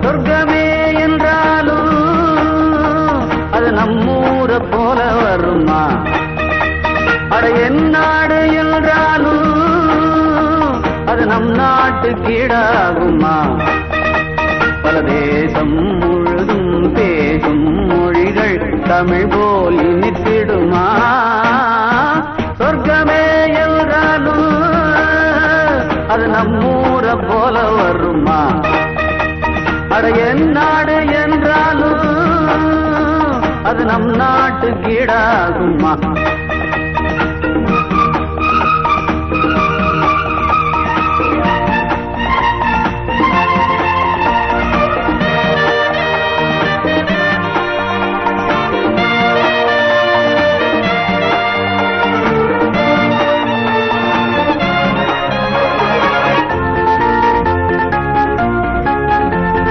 சொர்க்கமே என்றாலும் அது நம்மூர போல வருமா? அட என் நாடு என்றாலும் அது நம் நாட்டு கீழாகுமா? பல தேசம் முழுதும் பேசும் மொழிகள் தமிழ் போல் இனித்திடுமா? சொர்க்கமே என்றாலும் அது நம்மூர போல வருமா? அட என் நாடு என்றாலும் அது நம் நாட்டு கீழாகுமா?